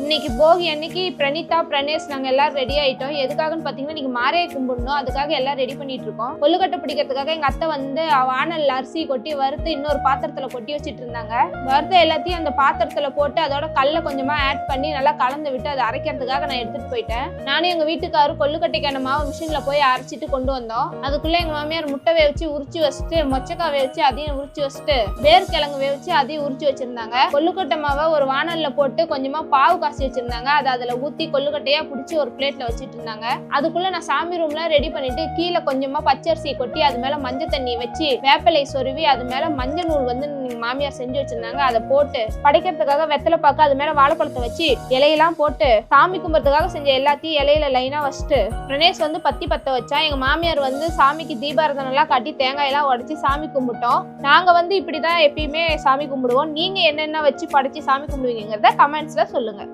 இன்னைக்கு போகி அன்னைக்கு பிரணிதா பிரணேஷ் நாங்க எல்லாரும் ரெடி ஆயிட்டோம். எதுக்காகன்னு பாத்தீங்கன்னா இன்னைக்கு மாரியை கும்பிடணும், அதுக்காக எல்லாம் ரெடி பண்ணிட்டு இருக்கோம். கொள்ளுக்கட்டை பிடிக்கிறதுக்காக எங்க அத்தை வந்து வானல் அரிசி கொட்டி வறுத்து இன்னொரு பாத்திரத்துல கொட்டி வச்சிட்டு இருந்தாங்க. வறுத்த எல்லாத்தையும் அந்த பாத்திரத்துல போட்டு அதோட கல்ல கொஞ்சமா ஆட் பண்ணி நல்லா கலந்து விட்டு அதை அரைக்கிறதுக்காக நான் எடுத்துட்டு போயிட்டேன். நானும் எங்க வீட்டுக்காரரும் கொள்ளுக்கட்டைக்கான மாவு மிஷின்ல போய் அரைச்சிட்டு கொண்டு வந்தோம். அதுக்குள்ள எங்க மாமியார் முட்டை வேவிச்சு உரிச்சு வச்சுட்டு, மொச்சக்காய் வேவிச்சு அதையும் உரிச்சு வச்சுட்டு, வேர்க்கிழங்கு வேவிச்சு அதையும் உரிச்சு வச்சிருந்தாங்க. கொள்ளுக்கட்டை மாவை ஒரு வானல்ல போட்டு கொஞ்சமா பாவு காசி வச்சிருந்தாங்க. அதை அதுல ஊத்தி கொள்ளுக்கட்டையா பிடிச்சி ஒரு பிளேட்ல வச்சிட்டு இருந்தாங்க. அதுக்குள்ள நான் சாமி ரூம்ல ரெடி பண்ணிட்டு கீழே கொஞ்சமா பச்சரிசி கொட்டி அது மேல மஞ்சள் தண்ணி வச்சு வேப்பிலை சொருவி அது மேல மஞ்சள் நூல் வந்து மாமியார் செஞ்சு வச்சிருந்தாங்க. அதை போட்டு படைக்கிறதுக்காக வெத்தலை பாக்கு அது மேல வாழைப்பழத்தை வச்சு இலையெல்லாம் போட்டு சாமி கும்பிட்றதுக்காக செஞ்ச எல்லாத்தையும் இலையில லைனா வச்சுட்டு பிரணேஷ் வந்து பத்தி பத்த வச்சா. எங்க மாமியார் வந்து சாமிக்கு தீபாரதனை எல்லாம் கட்டி தேங்காய் எல்லாம் உடைச்சு சாமி கும்பிட்டோம். நாங்க வந்து இப்படிதான் எப்பயுமே சாமி கும்பிடுவோம். நீங்க என்னென்ன வச்சு படைச்சு சாமி கும்பிடுவீங்கிறத கமெண்ட்ஸ்ல சொல்லுங்க.